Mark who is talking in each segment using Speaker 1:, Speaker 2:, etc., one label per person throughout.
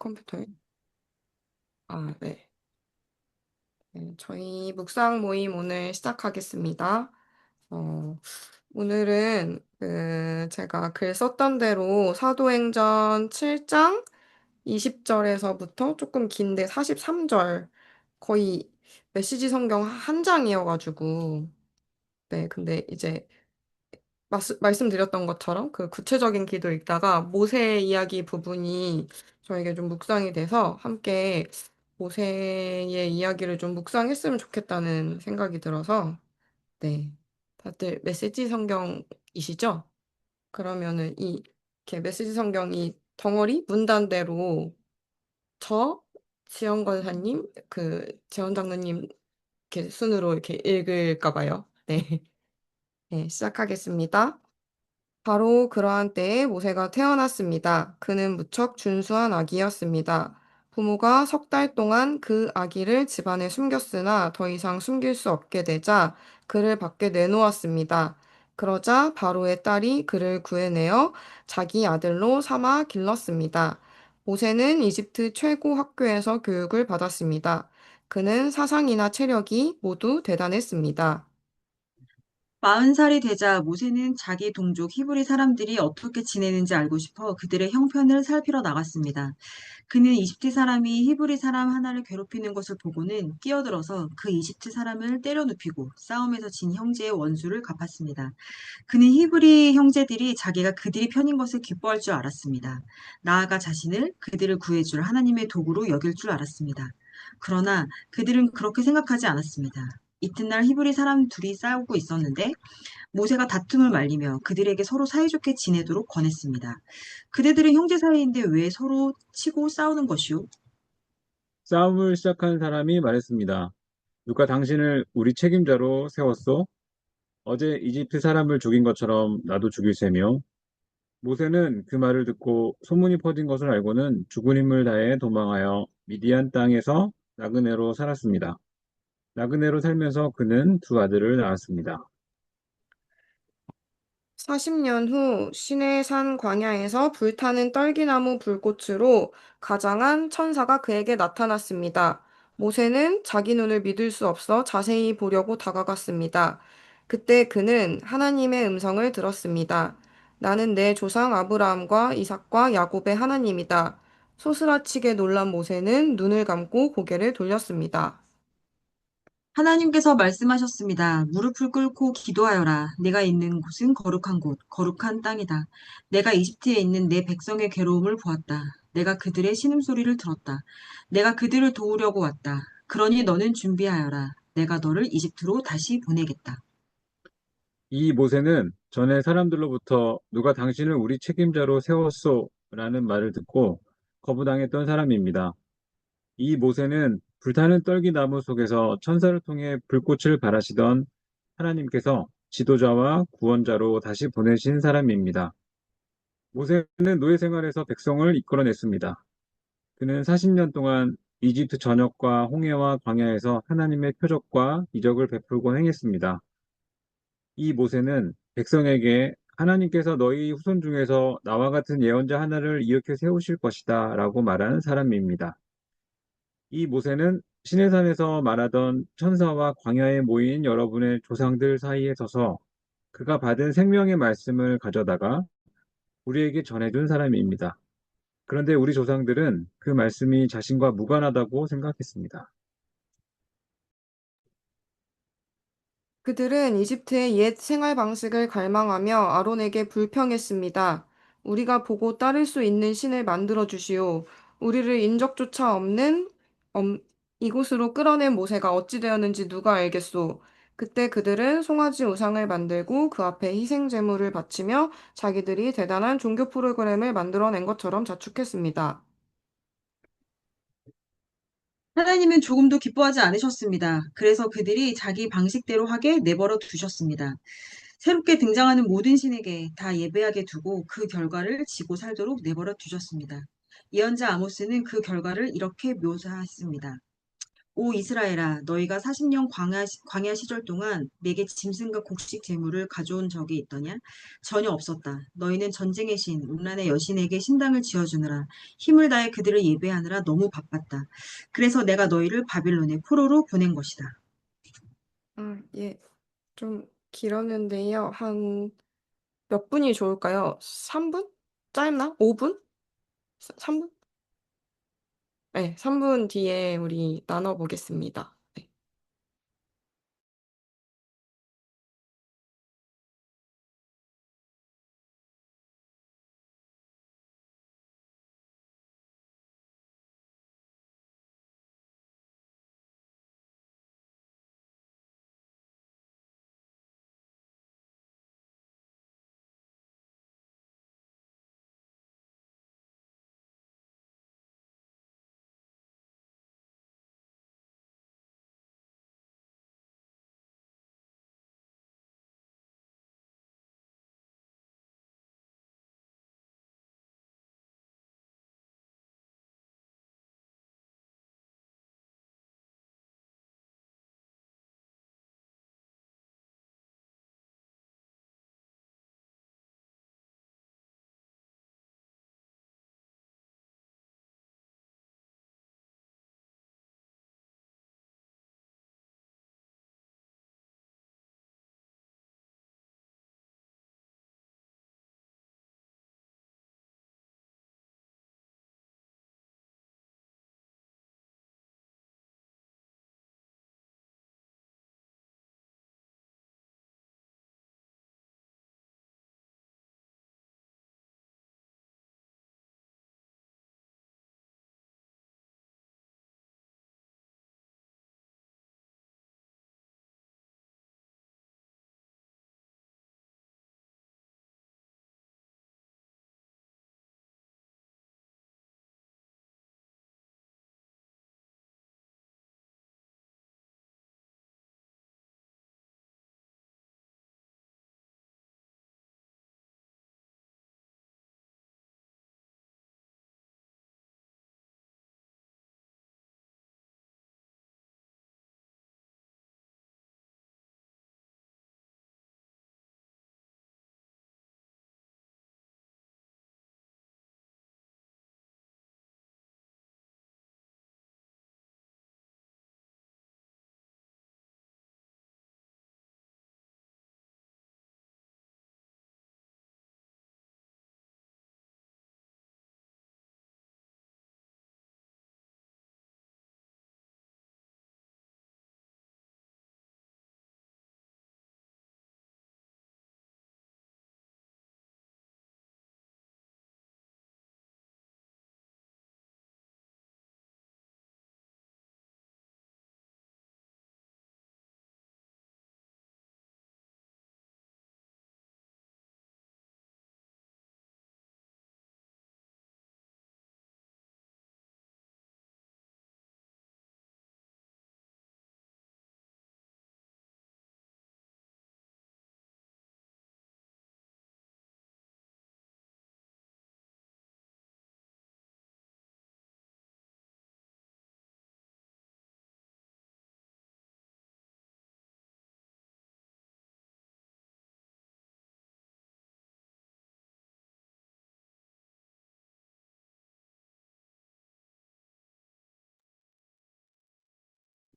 Speaker 1: 컴퓨터에? 아, 네. 네, 저희 묵상 모임 오늘 시작하겠습니다. 어, 오늘은 제가 글 썼던 대로 사도행전 7장 20절에서부터 조금 긴데 43절 거의 메시지 성경 한 장이어가지고 네, 근데 이제 말씀드렸던 것처럼 그 구체적인 기도 읽다가 모세 이야기 부분이 저에게 좀 묵상이 돼서 함께 모세의 이야기를 좀 묵상했으면 좋겠다는 생각이 들어서 네. 다들 메시지 성경이시죠? 그러면은 이렇게 메시지 성경 이 덩어리 문단대로 저 지연 권사님 지연 장로님 이렇게 순으로 이렇게 읽을까 봐요. 네. 네, 시작하겠습니다. 바로 그러한 때에 모세가 태어났습니다. 그는 무척 준수한 아기였습니다. 부모가 석 달 동안 그 아기를 집안에 숨겼으나 더 이상 숨길 수 없게 되자 그를 밖에 내놓았습니다. 그러자 바로의 딸이 그를 구해내어 자기 아들로 삼아 길렀습니다. 모세는 이집트 최고 학교에서 교육을 받았습니다. 그는 사상이나 체력이 모두 대단했습니다.
Speaker 2: 40살이 되자 모세는 자기 동족 히브리 사람들이 어떻게 지내는지 알고 싶어 그들의 형편을 살피러 나갔습니다. 그는 이집트 사람이 히브리 사람 하나를 괴롭히는 것을 보고는 뛰어들어서 그 이집트 사람을 때려 눕히고 싸움에서 진 형제의 원수를 갚았습니다. 그는 히브리 형제들이 자기가 그들이 편인 것을 기뻐할 줄 알았습니다. 나아가 자신을 그들을 구해줄 하나님의 도구로 여길 줄 알았습니다. 그러나 그들은 그렇게 생각하지 않았습니다. 이튿날 히브리 사람 둘이 싸우고 있었는데 모세가 다툼을 말리며 그들에게 서로 사이좋게 지내도록 권했습니다. 그대들은 형제 사이인데 왜 서로 치고 싸우는 것이오?
Speaker 3: 싸움을 시작한 사람이 말했습니다. 누가 당신을 우리 책임자로 세웠소? 어제 이집트 사람을 죽인 것처럼 나도 죽일세며. 모세는 그 말을 듣고 소문이 퍼진 것을 알고는 죽은 힘을 다해 도망하여 미디안 땅에서 나그네로 살았습니다. 나그네로 살면서 그는 두 아들을 낳았습니다.
Speaker 1: 40년 후 시내산 광야에서 불타는 떨기나무 불꽃으로 가장한 천사가 그에게 나타났습니다. 모세는 자기 눈을 믿을 수 없어 자세히 보려고 다가갔습니다. 그때 그는 하나님의 음성을 들었습니다. 나는 내 조상 아브라함과 이삭과 야곱의 하나님이다. 소스라치게 놀란 모세는 눈을 감고 고개를 돌렸습니다.
Speaker 2: 하나님께서 말씀하셨습니다. 무릎을 꿇고 기도하여라. 내가 있는 곳은 거룩한 곳, 거룩한 땅이다. 내가 이집트에 있는 내 백성의 괴로움을 보았다. 내가 그들의 신음소리를 들었다. 내가 그들을 도우려고 왔다. 그러니 너는 준비하여라. 내가 너를 이집트로 다시 보내겠다.
Speaker 3: 이 모세는 전에 사람들로부터 누가 당신을 우리 책임자로 세웠소? 라는 말을 듣고 거부당했던 사람입니다. 이 모세는 불타는 떨기나무 속에서 천사를 통해 불꽃을 발하시던 하나님께서 지도자와 구원자로 다시 보내신 사람입니다. 모세는 노예 생활에서 백성을 이끌어냈습니다. 그는 40년 동안 이집트 전역과 홍해와 광야에서 하나님의 표적과 이적을 베풀고 행했습니다. 이 모세는 백성에게 하나님께서 너희 후손 중에서 나와 같은 예언자 하나를 일으켜 세우실 것이다 라고 말한 사람입니다. 이 모세는 시내산에서 말하던 천사와 광야에 모인 여러분의 조상들 사이에 서서 그가 받은 생명의 말씀을 가져다가 우리에게 전해준 사람입니다. 그런데 우리 조상들은 그 말씀이 자신과 무관하다고 생각했습니다.
Speaker 1: 그들은 이집트의 옛 생활 방식을 갈망하며 아론에게 불평했습니다. 우리가 보고 따를 수 있는 신을 만들어 주시오. 우리를 인적조차 없는 엄- 이곳으로 끌어낸 모세가 어찌 되었는지 누가 알겠소. 그때 그들은 송아지 우상을 만들고 그 앞에 희생 제물을 바치며 자기들이 대단한 종교 프로그램을 만들어낸 것처럼 자축했습니다.
Speaker 2: 하나님은 조금도 기뻐하지 않으셨습니다. 그래서 그들이 자기 방식대로 하게 내버려 두셨습니다. 새롭게 등장하는 모든 신에게 다 예배하게 두고 그 결과를 지고 살도록 내버려 두셨습니다. 예언자 아모스는 그 결과를 이렇게 묘사했습니다. 오 이스라엘아, 너희가 40년 광야 시절 동안 내게 짐승과 곡식 제물을 가져온 적이 있더냐? 전혀 없었다. 너희는 전쟁의 신, 음란의 여신에게 신당을 지어주느라 힘을 다해 그들을 예배하느라 너무 바빴다. 그래서 내가 너희를 바빌론의 포로로 보낸 것이다.
Speaker 1: 예, 좀 길었는데요. 한 몇 분이 좋을까요? 3분? 짧나? 5분? 3분? 네, 3분 뒤에 우리 나눠보겠습니다. 네.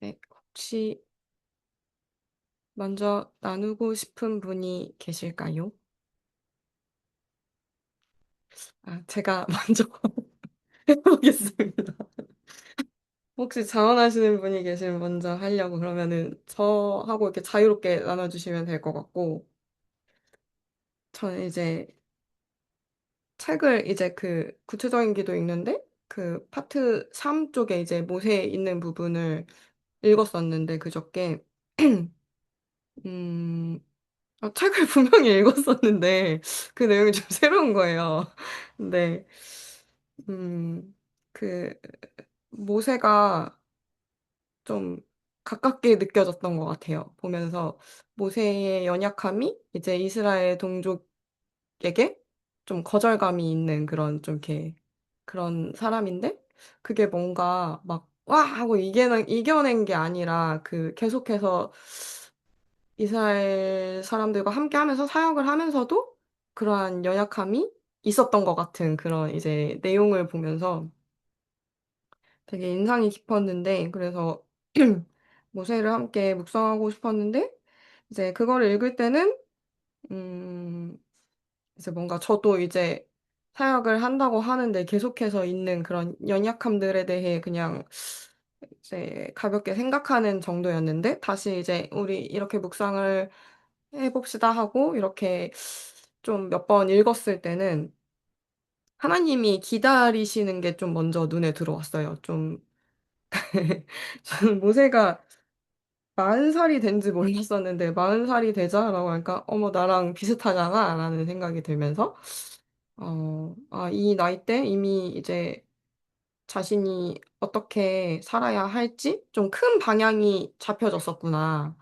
Speaker 1: 네, 혹시 먼저 나누고 싶은 분이 계실까요? 제가 먼저 해보겠습니다. 혹시 자원하시는 분이 계시면 먼저 하려고 그러면은 저하고 이렇게 자유롭게 나눠주시면 될 것 같고, 저는 이제 책을 이제 그 구체적인 기도 읽는데 그 파트 3 쪽에 이제 모세에 있는 부분을 읽었었는데 그저께 음, 책을 분명히 읽었었는데 그 내용이 좀 새로운 거예요. 근데 그 모세가 좀 가깝게 느껴졌던 것 같아요. 보면서 모세의 연약함이 이제 이스라엘 동족에게 좀 거절감이 있는 그런 좀 이렇게 그런 사람인데 그게 뭔가 막 와! 하고 이겨낸 게 아니라 그 계속해서 이스라엘 사람들과 함께 하면서 사역을 하면서도 그러한 연약함이 있었던 것 같은 그런 이제 내용을 보면서 되게 인상이 깊었는데, 그래서 모세를 함께 묵상하고 싶었는데, 이제 그거를 읽을 때는, 음, 이제 뭔가 저도 이제 사역을 한다고 하는데 계속해서 있는 그런 연약함들에 대해 그냥 이제 가볍게 생각하는 정도였는데, 다시 이제 우리 이렇게 묵상을 해봅시다 하고, 이렇게 좀 몇 번 읽었을 때는 하나님이 기다리시는 게 좀 먼저 눈에 들어왔어요. 좀, 저는 모세가 40살이 된지 몰랐었는데, 40살이 되자라고 하니까, 어머, 나랑 비슷하잖아, 라는 생각이 들면서, 이 나이 때 이미 이제 자신이 어떻게 살아야 할지 좀 큰 방향이 잡혀졌었구나.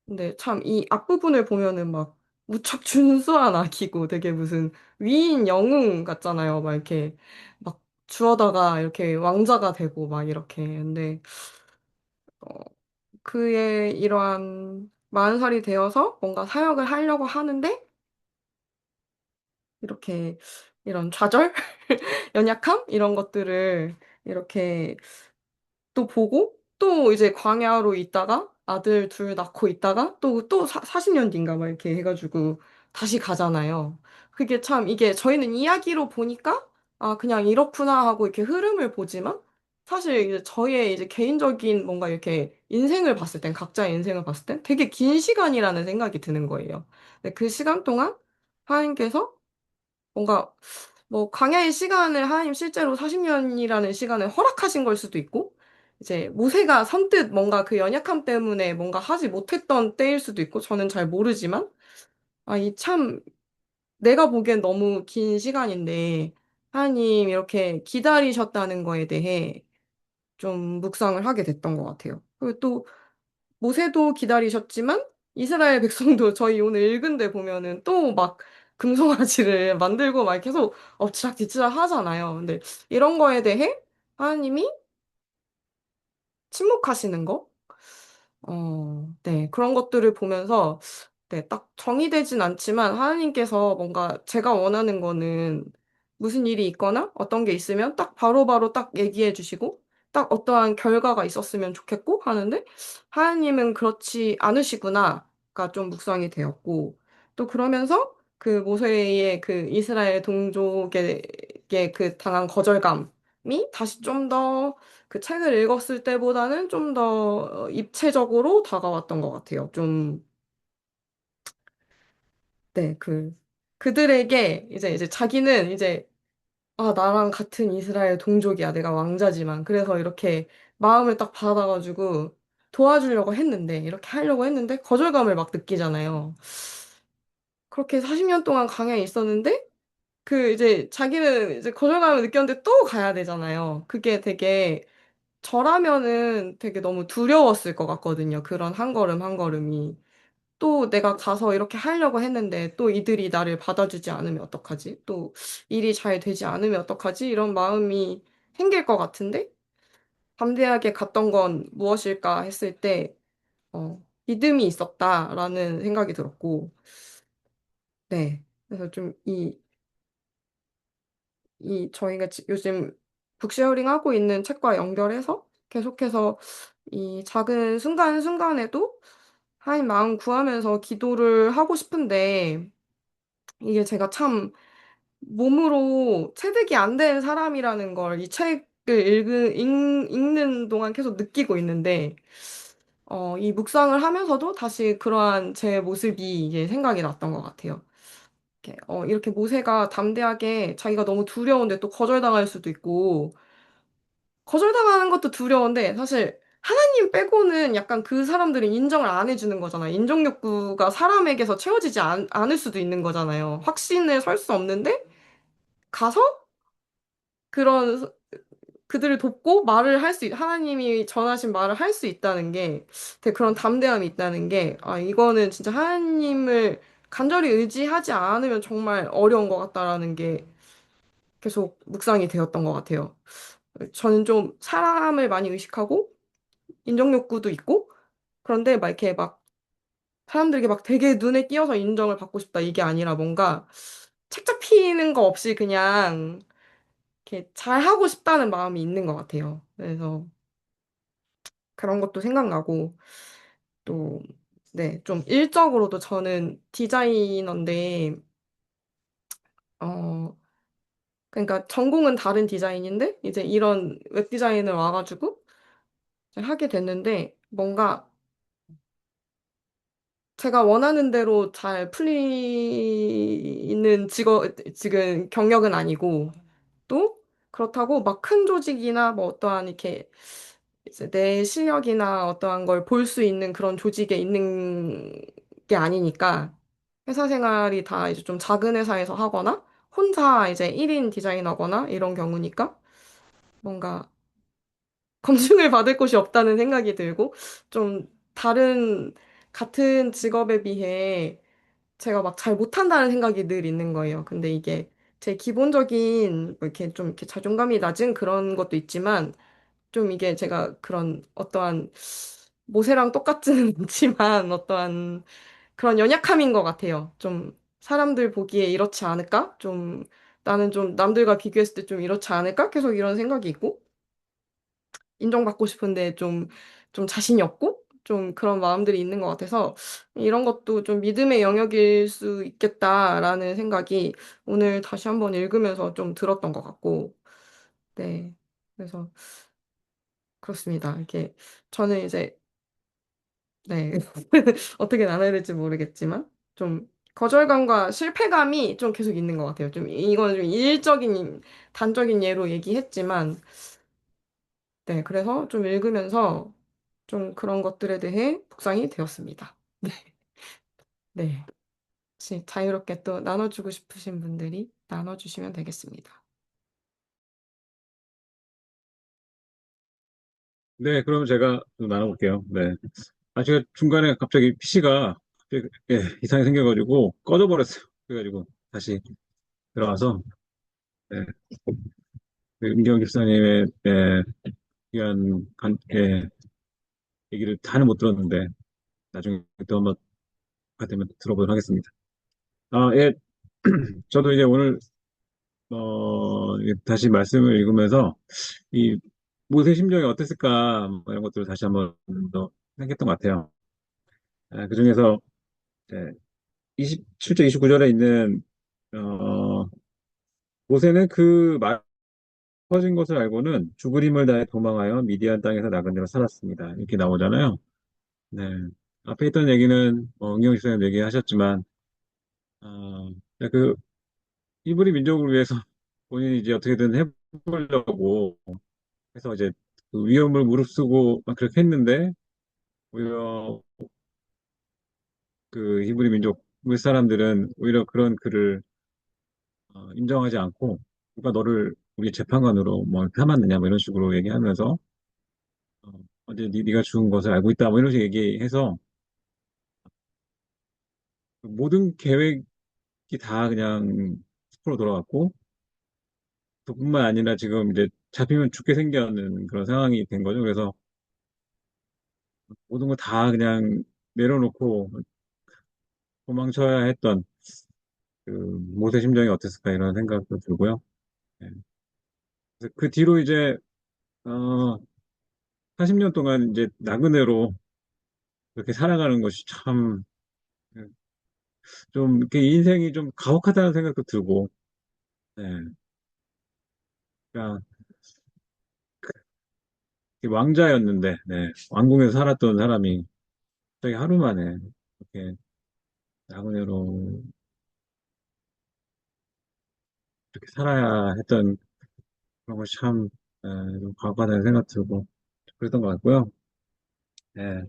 Speaker 1: 근데 참 이 앞부분을 보면은 막 무척 준수한 아기고 되게 무슨 위인 영웅 같잖아요. 막 이렇게 막 주워다가 이렇게 왕자가 되고 막 이렇게. 근데 어, 그의 이러한 40살이 되어서 뭔가 사역을 하려고 하는데 이렇게 이런 좌절? 연약함? 이런 것들을 이렇게 또 보고 또 이제 광야로 있다가 아들 둘 낳고 있다가 또 40년 뒤인가 막 이렇게 해가지고 다시 가잖아요. 그게 참 이게 저희는 이야기로 보니까 아 그냥 이렇구나 하고 이렇게 흐름을 보지만 사실 이제 저희의 이제 개인적인 뭔가 이렇게 인생을 봤을 땐 각자의 인생을 봤을 땐 되게 긴 시간이라는 생각이 드는 거예요. 근데 그 시간 동안 하나님께서 뭔가 뭐 광야의 시간을 하나님 실제로 40년이라는 시간을 허락하신 걸 수도 있고 이제 모세가 선뜻 뭔가 그 연약함 때문에 뭔가 하지 못했던 때일 수도 있고 저는 잘 모르지만 이 참 내가 보기엔 너무 긴 시간인데 하나님 이렇게 기다리셨다는 거에 대해 좀 묵상을 하게 됐던 것 같아요. 그리고 또 모세도 기다리셨지만 이스라엘 백성도 저희 오늘 읽은 데 보면은 또 막 금송아지를 만들고 막 계속 엎치락뒤치락 하잖아요. 근데 이런 거에 대해 하나님이 침묵하시는 거? 네. 그런 것들을 보면서 네, 딱 정의되진 않지만 하나님께서 뭔가 제가 원하는 거는 무슨 일이 있거나 어떤 게 있으면 딱 바로바로 딱 얘기해 주시고 딱 어떠한 결과가 있었으면 좋겠고 하는데 하나님은 그렇지 않으시구나가 좀 묵상이 되었고 또 그러면서 그 모세의 그 이스라엘 동족에게 그 당한 거절감이 다시 좀 더 그 책을 읽었을 때보다는 좀 더 입체적으로 다가왔던 것 같아요. 좀 네, 그들에게 이제 자기는 이제, 나랑 같은 이스라엘 동족이야. 내가 왕자지만. 그래서 이렇게 마음을 딱 받아가지고 도와주려고 했는데, 이렇게 하려고 했는데, 거절감을 막 느끼잖아요. 그렇게 40년 동안 강야에 있었는데, 그 이제 자기는 이제 거절감을 느꼈는데 또 가야 되잖아요. 그게 되게, 저라면은 되게 너무 두려웠을 것 같거든요. 그런 한 걸음 한 걸음이. 또 내가 가서 이렇게 하려고 했는데 또 이들이 나를 받아주지 않으면 어떡하지? 또 일이 잘 되지 않으면 어떡하지? 이런 마음이 생길 것 같은데 담대하게 갔던 건 무엇일까 했을 때 믿음이 있었다라는 생각이 들었고 네. 그래서 좀 저희가 요즘 북쉐어링 하고 있는 책과 연결해서 계속해서 이 작은 순간순간에도 하나님 마음 구하면서 기도를 하고 싶은데 이게 제가 참 몸으로 체득이 안 된 사람이라는 걸 이 책을 읽는 동안 계속 느끼고 있는데, 이 묵상을 하면서도 다시 그러한 제 모습이 이게 생각이 났던 것 같아요. 이렇게 모세가 담대하게 자기가 너무 두려운데 또 거절당할 수도 있고, 거절당하는 것도 두려운데, 사실 하나님 빼고는 약간 그 사람들은 인정을 안 해주는 거잖아요. 인정 욕구가 사람에게서 채워지지 않을 수도 있는 거잖아요. 확신을 설 수 없는데, 가서 그런 그들을 돕고 하나님이 전하신 말을 할 수 있다는 게 되게 그런 담대함이 있다는 게 이거는 진짜 하나님을 간절히 의지하지 않으면 정말 어려운 것 같다라는 게 계속 묵상이 되었던 것 같아요. 저는 좀 사람을 많이 의식하고 인정 욕구도 있고 그런데 막 이렇게 막 사람들에게 막 되게 눈에 띄어서 인정을 받고 싶다 이게 아니라 뭔가 책 잡히는 거 없이 그냥 이렇게 잘하고 싶다는 마음이 있는 것 같아요. 그래서 그런 것도 생각나고 또 네, 좀 일적으로도 저는 디자이너인데 어 그러니까 전공은 다른 디자인인데 이제 이런 웹 디자인을 와가지고 이제 하게 됐는데 뭔가 제가 원하는 대로 잘 풀리는 지금 경력은 아니고 또 그렇다고 막 큰 조직이나 뭐 어떠한 이렇게 이제 내 실력이나 어떠한 걸 볼 수 있는 그런 조직에 있는 게 아니니까 회사 생활이 다 이제 좀 작은 회사에서 하거나 혼자 이제 1인 디자이너거나 이런 경우니까 뭔가 검증을 받을 곳이 없다는 생각이 들고 좀 다른 같은 직업에 비해 제가 막 잘 못한다는 생각이 늘 있는 거예요. 근데 이게 제 기본적인 뭐 이렇게 좀 이렇게 자존감이 낮은 그런 것도 있지만 좀 이게 제가 그런 어떠한 모세랑 똑같지는 않지만 어떠한 그런 연약함인 것 같아요. 좀 사람들 보기에 이렇지 않을까? 좀 나는 좀 남들과 비교했을 때 좀 이렇지 않을까? 계속 이런 생각이 있고 인정받고 싶은데 좀 자신이 없고 좀 그런 마음들이 있는 것 같아서 이런 것도 좀 믿음의 영역일 수 있겠다라는 생각이 오늘 다시 한번 읽으면서 좀 들었던 것 같고 네. 그래서 그렇습니다. 이렇게 저는 이제 네. 어떻게 나눠야 될지 모르겠지만 좀 거절감과 실패감이 좀 계속 있는 것 같아요. 좀 이건 좀 일적인 단적인 예로 얘기했지만 네. 그래서 좀 읽으면서 좀 그런 것들에 대해 묵상이 되었습니다. 네. 네. 혹시 자유롭게 또 나눠주고 싶으신 분들이 나눠주시면 되겠습니다.
Speaker 3: 네, 그럼 제가 좀 나눠볼게요. 네. 제가 중간에 갑자기 PC가 이상하게 생겨가지고 꺼져버렸어요. 그래가지고 다시 들어와서, 네, 그 임기영 집사님의, 귀한, 얘기를 다는 못 들었는데, 나중에 또 한번 되면 들어보도록 하겠습니다. 예, 저도 이제 오늘, 다시 말씀을 읽으면서, 이 모세 심정이 어땠을까, 뭐 이런 것들을 다시 한번 더 생각했던 것 같아요. 그중에서, 27절, 29절에 있는, 어, 모세는 그 말 퍼진 것을 알고는 죽을 힘을 다해 도망하여 미디안 땅에서 나그네로 살았습니다. 이렇게 나오잖아요. 네. 앞에 있던 얘기는, 응용 집사님 얘기하셨지만, 어, 그, 히브리 민족을 위해서 본인이 이제 어떻게든 해보려고 해서 이제 그 위험을 무릅쓰고 막 그렇게 했는데, 오히려 그 히브리 민족 사람들은 오히려 그런 그를 인정하지 않고 누가 너를 우리 재판관으로 뭐 삼았느냐 뭐 이런 식으로 얘기하면서 어제 네가 죽은 것을 알고 있다 뭐 이런 식으로 얘기해서 모든 계획이 다 그냥 스포로 돌아갔고 그뿐만 아니라 지금 이제 잡히면 죽게 생겼는 그런 상황이 된 거죠. 그래서 모든 거 다 그냥 내려놓고 도망쳐야 했던 그 모세 심정이 어땠을까 이런 생각도 들고요. 예. 그래서 그 뒤로 이제 어 40년 동안 이제 나그네로 그렇게 살아가는 것이 참 좀 이렇게 인생이 좀 가혹하다는 생각도 들고, 네. 그러니까 왕자였는데, 네. 왕궁에서 살았던 사람이 갑자기 하루 만에 이렇게 나그네로 이렇게 살아야 했던 그런 것이 참, 좀 가혹하다는 생각 들고 그랬던 것 같고요. 네.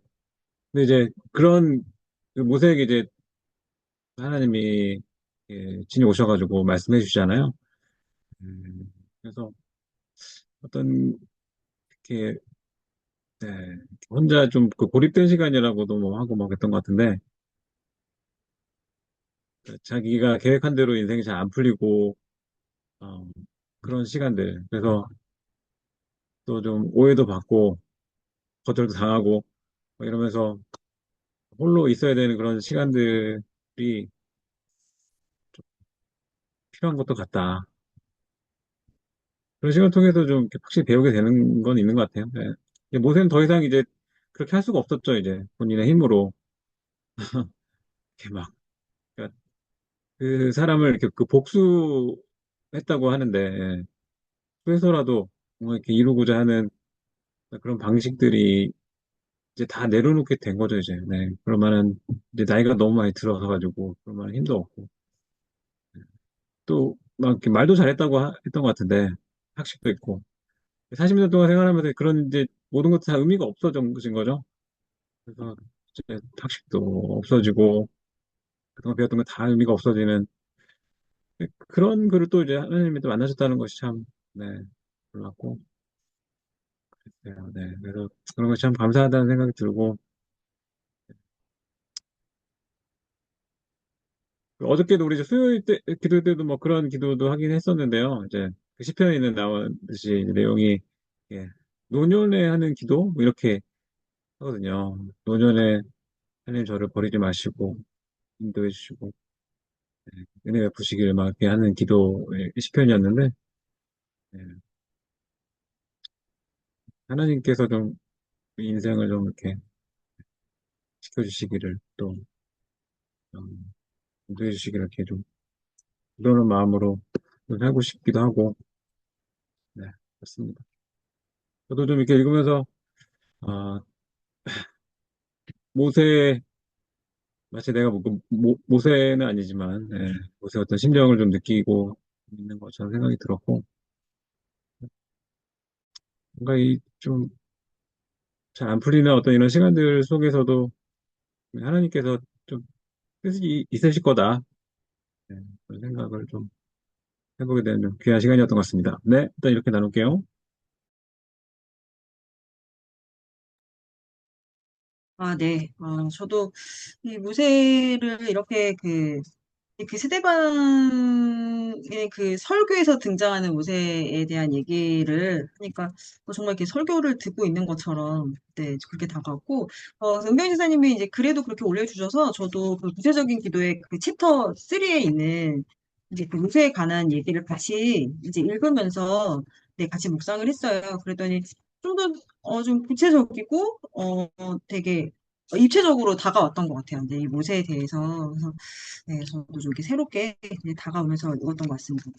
Speaker 3: 근데 이제 그런 그 모세에게 이제 하나님이 진이 오셔가지고 말씀해 주시잖아요. 그래서 어떤 이렇게 네, 혼자 좀 그 고립된 시간이라고도 뭐 하고 막 했던 것 같은데 자기가 계획한 대로 인생이 잘 안 풀리고 어, 그런 시간들 그래서 또 좀 오해도 받고 거절도 당하고 뭐 이러면서 홀로 있어야 되는 그런 시간들이 좀 필요한 것도 같다. 그런 시간을 통해서 좀 이렇게 확실히 배우게 되는 건 있는 것 같아요. 네. 이제 모세는 더 이상 이제 그렇게 할 수가 없었죠. 이제 본인의 힘으로 이렇게 막 그러니까 그 사람을 이렇게 그 복수했다고 하는데 예. 그래서라도 뭔가 이렇게 이루고자 하는 그런 방식들이 이제 다 내려놓게 된 거죠, 이제. 네. 그러면은, 이제 나이가 너무 많이 들어서 가지고, 그러면 힘도 없고. 또, 막 이렇게 말도 잘했다고 했던 것 같은데, 학식도 있고. 40년 동안 생활하면서 그런 이제 모든 것도 다 의미가 없어진 거죠. 그래서 이제 학식도 없어지고, 그동안 배웠던 거 다 의미가 없어지는 그런 글을 또 이제 하나님이 또 만나셨다는 것이 참, 네, 놀랍고. 네. 그래서 그런 것이 참 감사하다는 생각이 들고, 어저께도 우리 이제 수요일 때, 기도 때도 뭐 그런 기도도 하긴 했었는데요. 이제 그 시편에 있는 나오듯이 이제 내용이, 예, 노년에 하는 기도? 뭐 이렇게 하거든요. 노년에 하나님 저를 버리지 마시고, 인도해 주시고, 은혜 베푸시길 막 이렇게 하는 기도의 시편이었는데, 예, 하나님께서 좀 인생을 좀 이렇게 지켜주시기를 또, 인도해 주시기를 이렇게 좀, 그러는 마음으로 좀 살고 싶기도 하고, 네, 그렇습니다. 저도 좀 이렇게 읽으면서, 아, 모세 마치 내가 모세는 아니지만, 예, 모세 어떤 심정을 좀 느끼고 있는 것처럼 생각이 들었고, 뭔가 이 좀 잘 안 풀리는 어떤 이런 시간들 속에서도 하나님께서 좀 뜻이 있으실 거다. 예, 그런 생각을 좀 해보게 되는 좀 귀한 시간이었던 것 같습니다. 네, 일단 이렇게 나눌게요.
Speaker 2: 아, 네. 저도 이 모세를 이렇게 그 세대반의 그 설교에서 등장하는 모세에 대한 얘기를 하니까 정말 이렇게 설교를 듣고 있는 것처럼 네, 그렇게 다가왔고, 은경 지사님이 이제 그래도 그렇게 올려주셔서 저도 그 구체적인 기도의 그 챕터 3에 있는 이제 그 모세에 관한 얘기를 같이 이제 읽으면서 네, 같이 묵상을 했어요. 그랬더니 좀 더, 좀 구체적이고, 되게 입체적으로 다가왔던 것 같아요. 네, 이 모세에 대해서. 네, 저도 좀 이렇게 새롭게 이제 다가오면서 읽었던 것 같습니다.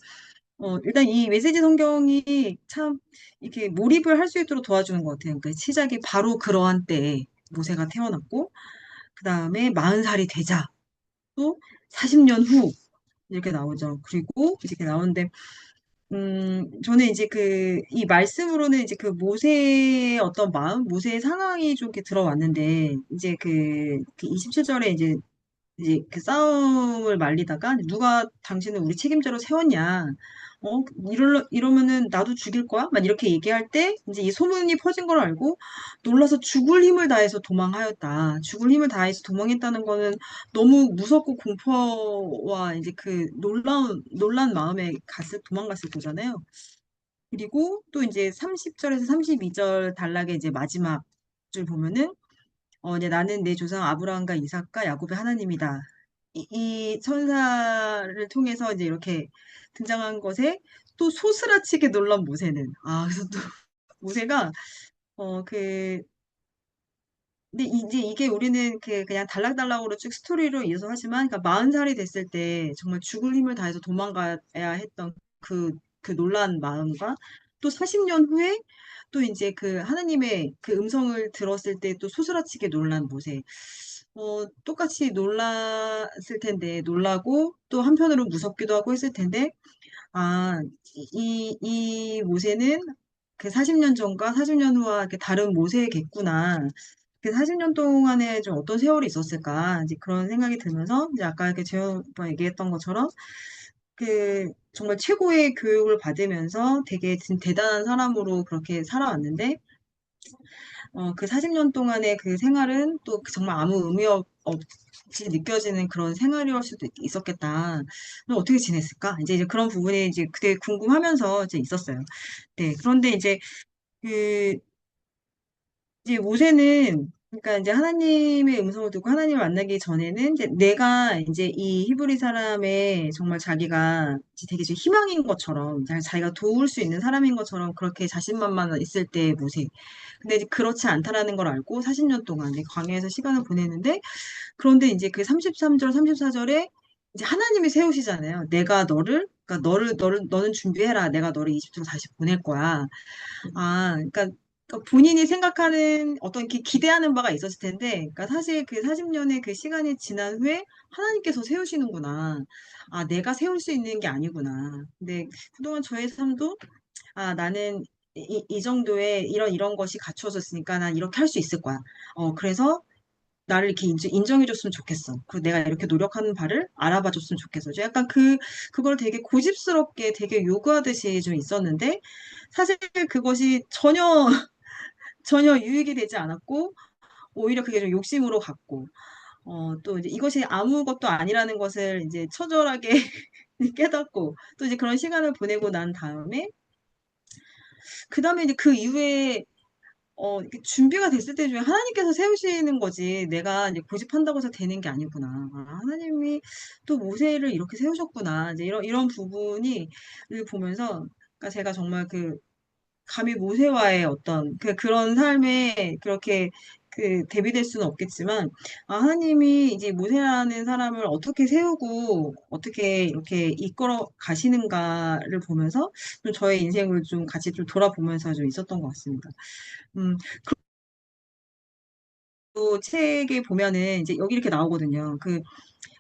Speaker 2: 일단 이 메시지 성경이 참 이렇게 몰입을 할 수 있도록 도와주는 것 같아요. 그러니까 시작이 바로 그러한 때에 모세가 태어났고, 그 다음에 40살이 되자 또 40년 후 이렇게 나오죠. 그리고 이렇게 나오는데, 저는 이제 이 말씀으로는 이제 그 모세의 어떤 마음, 모세의 상황이 좀 이렇게 들어왔는데, 이제 그 27절에 이제 그 싸움을 말리다가 누가 당신을 우리 책임자로 세웠냐? 이러면은 나도 죽일 거야? 막 이렇게 얘기할 때 이제 이 소문이 퍼진 걸 알고 놀라서 죽을 힘을 다해서 도망하였다. 죽을 힘을 다해서 도망했다는 거는 너무 무섭고 공포와 이제 그 놀란 마음에 도망갔을 거잖아요. 그리고 또 이제 30절에서 32절 단락의 이제 마지막 줄 보면은 이제 나는 내 조상 아브라함과 이삭과 야곱의 하나님이다. 이 천사를 통해서 이제 이렇게 등장한 것에 또 소스라치게 놀란 모세는 그래서 또 모세가 어 그 근데 이제 이게 우리는 그냥 단락단락으로 쭉 스토리로 이어서 하지만 그러니까 40살이 됐을 때 정말 죽을 힘을 다해서 도망가야 했던 그 놀란 마음과 또 40년 후에 또 이제 그 하나님의 그 음성을 들었을 때 또 소스라치게 놀란 모세. 똑같이 놀랐을 텐데, 놀라고 또 한편으로 무섭기도 하고 했을 텐데, 아, 이 모세는 그 40년 전과 40년 후와 이렇게 다른 모세겠구나. 그 40년 동안에 좀 어떤 세월이 있었을까? 이제 그런 생각이 들면서, 이제 아까 이렇게 재현 오빠 얘기했던 것처럼, 정말 최고의 교육을 받으면서 되게 대단한 사람으로 그렇게 살아왔는데, 그 40년 동안의 그 생활은 또 정말 아무 의미 없이 느껴지는 그런 생활이었을 수도 있었겠다. 그럼 어떻게 지냈을까? 이제 그런 부분이 이제 되게 궁금하면서 이제 있었어요. 네. 그런데 이제 그 이제 모세는 그러니까 이제 하나님의 음성을 듣고 하나님을 만나기 전에는 이제 내가 이제 이 히브리 사람의 정말 자기가 이제 되게 좀 희망인 것처럼 자기가 도울 수 있는 사람인 것처럼 그렇게 자신만만 있을 때 모세. 근데 이제 그렇지 않다라는 걸 알고 40년 동안 이제 광야에서 시간을 보내는데 그런데 이제 그 33절, 34절에 이제 하나님이 세우시잖아요. 내가 너를 그러니까 너는 준비해라. 내가 너를 이집트로 다시 보낼 거야. 그러니까 본인이 생각하는 어떤 기대하는 바가 있었을 텐데, 그러니까 사실 그 40년의 그 시간이 지난 후에 하나님께서 세우시는구나. 아, 내가 세울 수 있는 게 아니구나. 근데 그동안 저의 삶도, 나는 이 정도의 이런 것이 갖추어졌으니까 난 이렇게 할 수 있을 거야. 그래서 나를 이렇게 인정해줬으면 좋겠어. 그 내가 이렇게 노력하는 바를 알아봐줬으면 좋겠어. 저 약간 그걸 되게 고집스럽게 되게 요구하듯이 좀 있었는데, 사실 그것이 전혀 유익이 되지 않았고, 오히려 그게 좀 욕심으로 갔고, 또 이제 이것이 아무것도 아니라는 것을 이제 처절하게 깨닫고, 또 이제 그런 시간을 보내고 난 다음에, 그 다음에 이제 그 이후에 이렇게 준비가 됐을 때 중에 하나님께서 세우시는 거지. 내가 이제 고집한다고 해서 되는 게 아니구나. 하나님이 또 모세를 이렇게 세우셨구나. 이제 이런 부분이 보면서, 그러니까 제가 정말 감히 모세와의 어떤 그런 삶에 그렇게 대비될 수는 없겠지만, 하나님이 이제 모세라는 사람을 어떻게 세우고 어떻게 이렇게 이끌어 가시는가를 보면서 좀 저의 인생을 좀 같이 좀 돌아보면서 좀 있었던 것 같습니다. 음, 또 책에 보면은 이제 여기 이렇게 나오거든요.